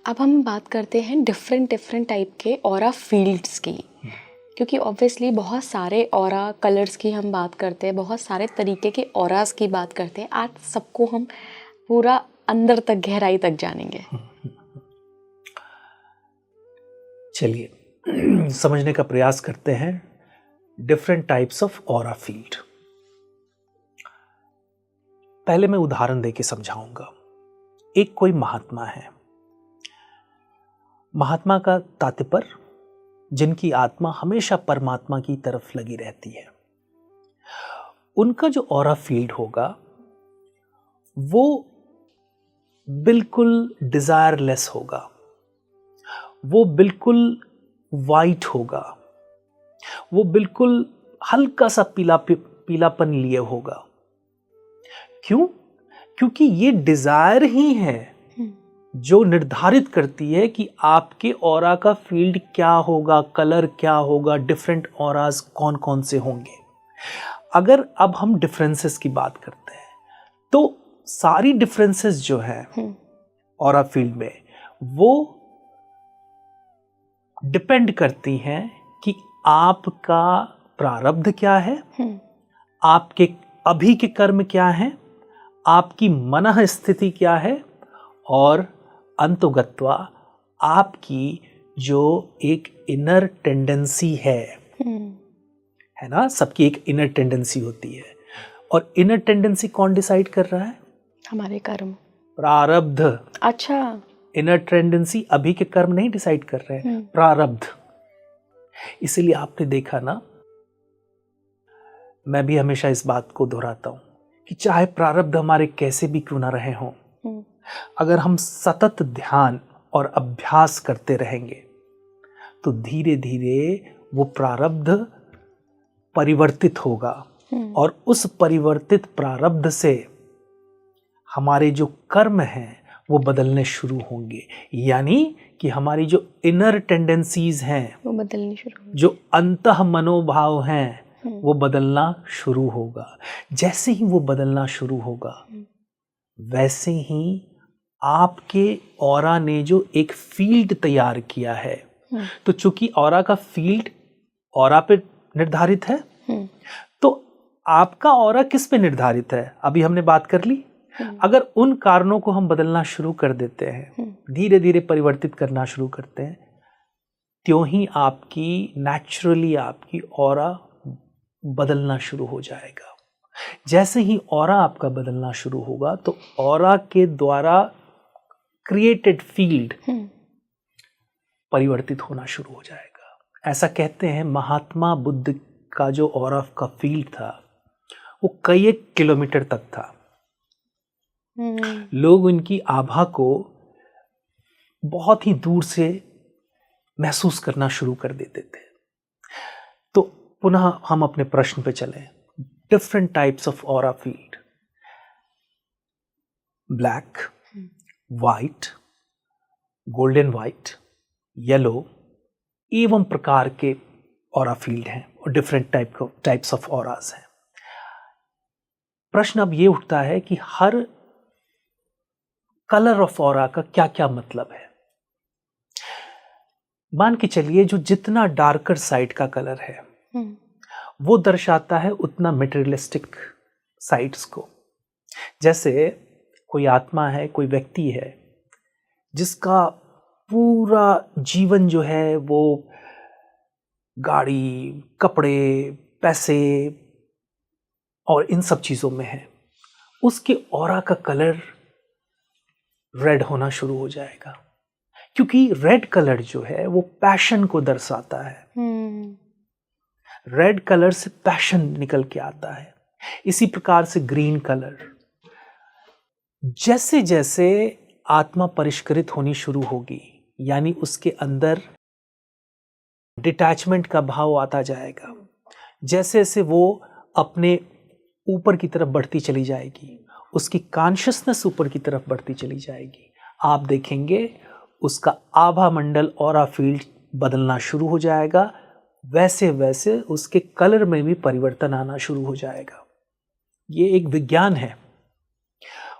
अब हम बात करते हैं डिफरेंट डिफरेंट टाइप के ऑरा फील्ड्स की, क्योंकि ऑब्वियसली बहुत सारे ऑरा कलर्स की हम बात करते हैं, बहुत सारे तरीके के ऑरास की बात करते हैं। आज सबको हम पूरा अंदर तक, गहराई तक जानेंगे। चलिए समझने का प्रयास करते हैं different types of aura field. पहले मैं उदाहरण देके समझाऊंगा। एक कोई महात्मा है, महात्मा का तात्पर्य जिनकी आत्मा हमेशा परमात्मा की तरफ लगी रहती है। उनका जो ऑरा फील्ड होगा वो बिल्कुल डिजायरलेस होगा, वो बिल्कुल वाइट होगा, वो बिल्कुल हल्का सा पीलापन लिए होगा। क्यों? क्योंकि ये डिजायर ही है जो निर्धारित करती है कि आपके ऑरा का फील्ड क्या होगा, कलर क्या होगा, डिफरेंट ऑरास कौन कौन से होंगे। अगर अब हम डिफरेंसेस की बात करते हैं तो सारी डिफरेंसेस जो है ऑरा फील्ड में वो डिपेंड करती हैं कि आपका प्रारब्ध क्या है, आपके अभी के कर्म क्या हैं, आपकी मनः स्थिति क्या है, और अंतोगत्वा आपकी जो एक इनर टेंडेंसी है ना। सबकी एक इनर टेंडेंसी होती है, और इनर टेंडेंसी कौन डिसाइड कर रहा है? हमारे कर्म, प्रारब्ध। अच्छा, इनर टेंडेंसी अभी के कर्म नहीं डिसाइड कर रहे हैं, प्रारब्ध। इसीलिए आपने देखा ना, मैं भी हमेशा इस बात को दोहराता हूं कि चाहे प्रारब्ध हमारे कैसे भी क्यों ना रहे हों, अगर हम सतत ध्यान और अभ्यास करते रहेंगे तो धीरे धीरे वो प्रारब्ध परिवर्तित होगा, और उस परिवर्तित प्रारब्ध से हमारे जो कर्म हैं वो बदलने शुरू होंगे। यानी कि हमारी जो इनर टेंडेंसीज हैं वो बदलनी शुरू, जो अंतः मनोभाव हैं वो बदलना शुरू होगा। जैसे ही वो बदलना शुरू होगा वैसे ही आपके ऑरा ने जो एक फील्ड तैयार किया है, तो चूंकि ऑरा का फील्ड ऑरा पे निर्धारित है, तो आपका ऑरा किस पे निर्धारित है अभी हमने बात कर ली। अगर उन कारणों को हम बदलना शुरू कर देते हैं, धीरे धीरे परिवर्तित करना शुरू करते हैं, त्यों ही आपकी नेचुरली आपकी ऑरा बदलना शुरू हो जाएगा। जैसे ही ऑरा आपका बदलना शुरू होगा तो ऑरा के द्वारा क्रिएटेड फील्ड परिवर्तित होना शुरू हो जाएगा। ऐसा कहते हैं महात्मा बुद्ध का जो ऑरा का फील्ड था वो कई एक किलोमीटर तक था। लोग उनकी आभा को बहुत ही दूर से महसूस करना शुरू कर देते थे। तो पुनः हम अपने प्रश्न पे चलें। Different types of aura field, black, white, golden white, yellow एवं प्रकार के ऑरा फील्ड हैं और डिफरेंट टाइप्स ऑफ ऑरास हैं। प्रश्न अब ये उठता है कि हर कलर ऑफ ऑरा का क्या क्या मतलब है। मान के चलिए जो जितना डार्कर साइड का कलर है वो दर्शाता है उतना मटेरियलिस्टिक साइड्स को। जैसे कोई आत्मा है, कोई व्यक्ति है जिसका पूरा जीवन जो है वो गाड़ी, कपड़े, पैसे और इन सब चीजों में है, उसके ऑरा का कलर रेड होना शुरू हो जाएगा, क्योंकि रेड कलर जो है वो पैशन को दर्शाता है। रेड कलर से पैशन निकल के आता है। इसी प्रकार से ग्रीन कलर। जैसे जैसे आत्मा परिष्कृत होनी शुरू होगी, यानी उसके अंदर डिटैचमेंट का भाव आता जाएगा, जैसे जैसे वो अपने ऊपर की तरफ बढ़ती चली जाएगी, उसकी कॉन्शियसनेस ऊपर की तरफ बढ़ती चली जाएगी, आप देखेंगे उसका आभा मंडल ऑरा फील्ड बदलना शुरू हो जाएगा। वैसे वैसे उसके कलर में भी परिवर्तन आना शुरू हो जाएगा। ये एक विज्ञान है।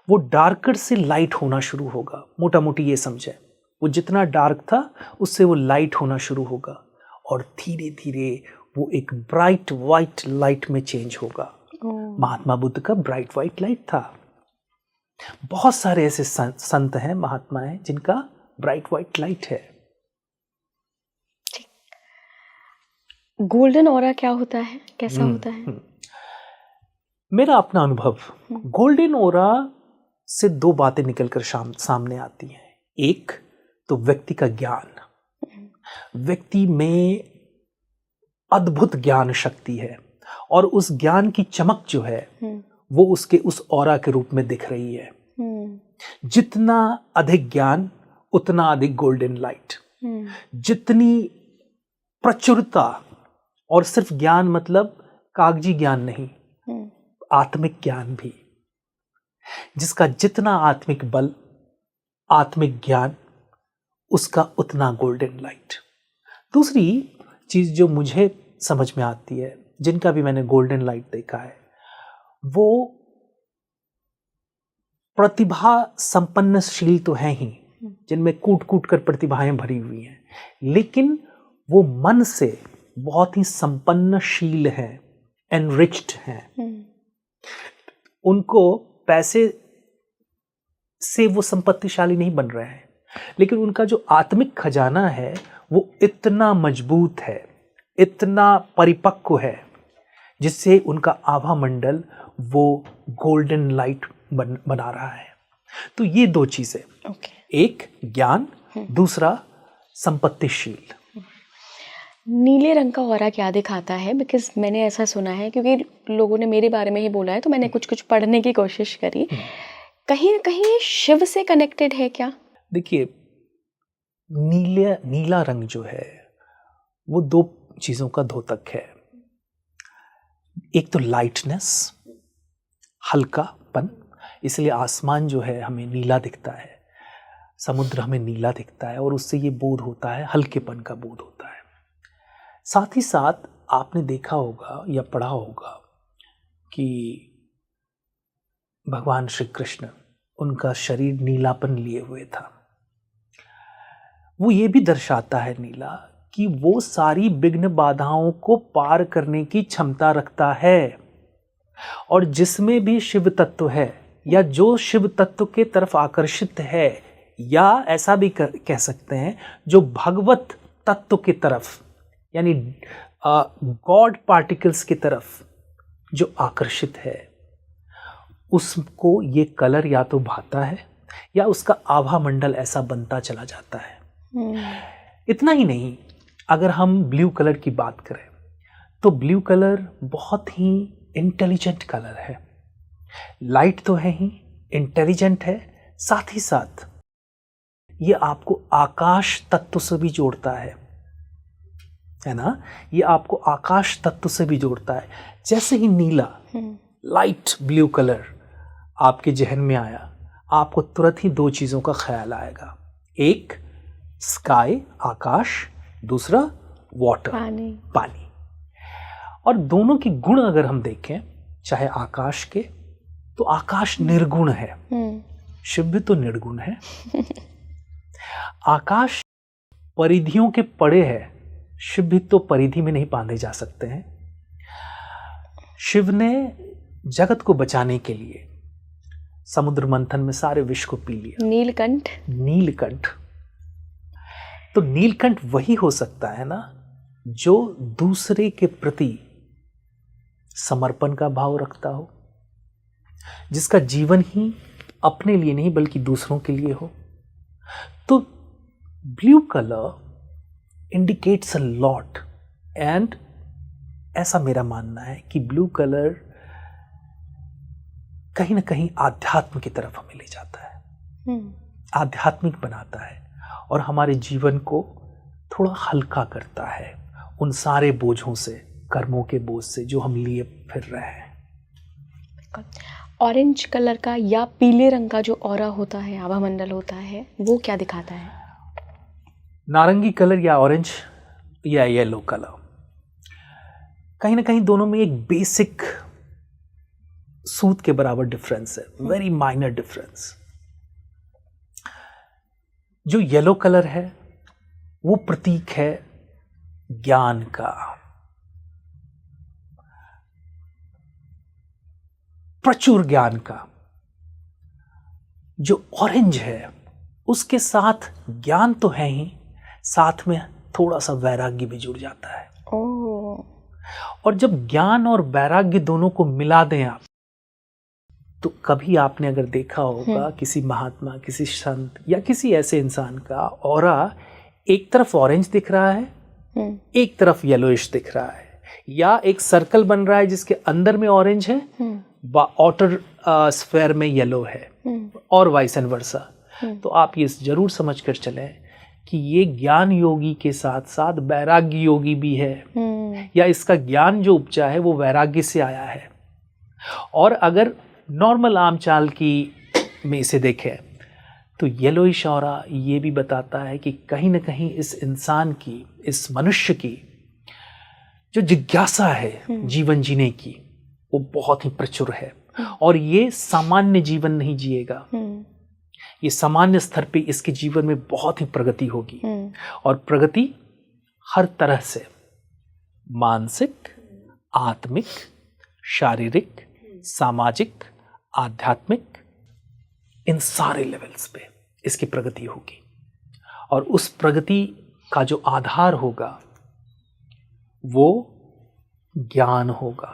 वो डार्कर से लाइट होना शुरू होगा, मोटा मोटी ये समझे। वो जितना डार्क था उससे वो लाइट होना शुरू होगा और धीरे धीरे वो एक ब्राइट वाइट लाइट में चेंज होगा। महात्मा बुद्ध का ब्राइट वाइट लाइट था। बहुत सारे ऐसे संत हैं, महात्मा हैं, जिनका ब्राइट वाइट लाइट है। गोल्डन ऑरा क्या होता है, कैसा होता है? मेरा अपना अनुभव, गोल्डन ऑरा से दो बातें निकलकर सामने आती हैं। एक तो व्यक्ति का ज्ञान, व्यक्ति में अद्भुत ज्ञान शक्ति है और उस ज्ञान की चमक जो है वो उसके उस ऑरा के रूप में दिख रही है। जितना अधिक ज्ञान उतना अधिक गोल्डन लाइट। जितनी प्रचुरता, और सिर्फ ज्ञान मतलब कागजी ज्ञान नहीं, आत्मिक ज्ञान भी, जिसका जितना आत्मिक बल, आत्मिक ज्ञान, उसका उतना गोल्डन लाइट। दूसरी चीज जो मुझे समझ में आती है, जिनका भी मैंने गोल्डन लाइट देखा है, वो प्रतिभा संपन्नशील तो है ही, जिनमें कूट कूट कर प्रतिभाएं भरी हुई हैं, लेकिन वो मन से बहुत ही संपन्नशील है, एनरिच्ड हैं। उनको पैसे से वो संपत्तिशाली नहीं बन रहे हैं, लेकिन उनका जो आत्मिक खजाना है वो इतना मजबूत है, इतना परिपक्व है, जिससे उनका आभा मंडल वो गोल्डन लाइट बना रहा है। तो ये दो चीजें, एक ज्ञान, दूसरा संपत्तिशील। नीले रंग का ऑरा क्या दिखाता है? बिकॉज मैंने ऐसा सुना है, क्योंकि लोगों ने मेरे बारे में ही बोला है, तो मैंने कुछ कुछ पढ़ने की कोशिश करी। कहीं ना कहीं ये शिव से कनेक्टेड है क्या? देखिए, नीला रंग जो है वो दो चीजों का द्योतक है। एक तो लाइटनेस, हल्कापन, इसलिए आसमान जो है हमें नीला दिखता है, समुद्र हमें नीला दिखता है, और उससे ये बोध होता है, हल्केपन का बोध होता है। साथ ही साथ आपने देखा होगा या पढ़ा होगा कि भगवान श्री कृष्ण, उनका शरीर नीलापन लिए हुए था। वो ये भी दर्शाता है नीला कि वो सारी विघ्न बाधाओं को पार करने की क्षमता रखता है, और जिसमें भी शिव तत्व है या जो शिव तत्व के तरफ आकर्षित है, या ऐसा भी कह सकते हैं जो भगवत तत्व की तरफ, यानी गॉड पार्टिकल्स की तरफ जो आकर्षित है, उसको ये कलर या तो भाता है या उसका आभा मंडल ऐसा बनता चला जाता है। इतना ही नहीं, अगर हम ब्लू कलर की बात करें तो ब्लू कलर बहुत ही इंटेलिजेंट कलर है। लाइट तो है ही, इंटेलिजेंट है, साथ ही साथ ये आपको आकाश तत्व से भी जोड़ता है ना? ये आपको आकाश तत्व से भी जोड़ता है। जैसे ही नीला, लाइट ब्लू कलर आपके जहन में आया, आपको तुरंत ही दो चीजों का ख्याल आएगा। एक स्काई, आकाश, दूसरा वाटर, पानी। और दोनों के गुण अगर हम देखें, चाहे आकाश के, तो आकाश निर्गुण है, शिव भी तो निर्गुण है। आकाश परिधियों के परे है, शिव भी तो परिधि में नहीं बांधे जा सकते हैं। शिव ने जगत को बचाने के लिए समुद्र मंथन में सारे विष को पी लिया। नीलकंठ। तो नीलकंठ वही हो सकता है ना जो दूसरे के प्रति समर्पण का भाव रखता हो, जिसका जीवन ही अपने लिए नहीं बल्कि दूसरों के लिए हो। तो blue colour indicates a lot, and ऐसा मेरा मानना है कि ब्लू कलर कहीं ना कहीं आध्यात्म की तरफ हमें ले जाता है, आध्यात्मिक बनाता है, और हमारे जीवन को थोड़ा हल्का करता है उन सारे बोझों से, कर्मों के बोझ से जो हम लिए फिर रहे हैं। ऑरेंज कलर का या पीले रंग का जो ऑरा होता है, आभा मंडल होता है, वो क्या दिखाता है? नारंगी कलर या ऑरेंज या येलो कलर, कहीं ना कहीं दोनों में एक बेसिक सूत के बराबर डिफरेंस है, वेरी माइनर डिफरेंस। जो येलो कलर है वो प्रतीक है ज्ञान का, प्रचुर ज्ञान का। जो ऑरेंज है उसके साथ ज्ञान तो है ही, साथ में थोड़ा सा वैराग्य भी जुड़ जाता है। और जब ज्ञान और वैराग्य दोनों को मिला दें आप, तो कभी आपने अगर देखा होगा किसी महात्मा, किसी संत या किसी ऐसे इंसान का ऑरा एक तरफ ऑरेंज दिख रहा है, एक तरफ येलोइश दिख रहा है, या एक सर्कल बन रहा है जिसके अंदर में ऑरेंज है, आउटर स्फेयर में येलो है, और वाइस एंड वर्सा। तो आप ये जरूर समझ कर चलें कि ये ज्ञान योगी के साथ साथ वैराग्य योगी भी है, या इसका ज्ञान जो उपजा है वो वैराग्य से आया है। और अगर नॉर्मल आम चाल की में इसे देखें तो येलोइश ऑरा ये भी बताता है कि कहीं ना कहीं इस इंसान की, इस मनुष्य की जो जिज्ञासा है जीवन जीने की, वो बहुत ही प्रचुर है, और ये सामान्य जीवन नहीं जिएगा। ये सामान्य स्तर पे इसके जीवन में बहुत ही प्रगति होगी, और प्रगति हर तरह से, मानसिक, आत्मिक, शारीरिक, सामाजिक, आध्यात्मिक, इन सारे लेवल्स पे इसकी प्रगति होगी। और उस प्रगति का जो आधार होगा वो ज्ञान होगा,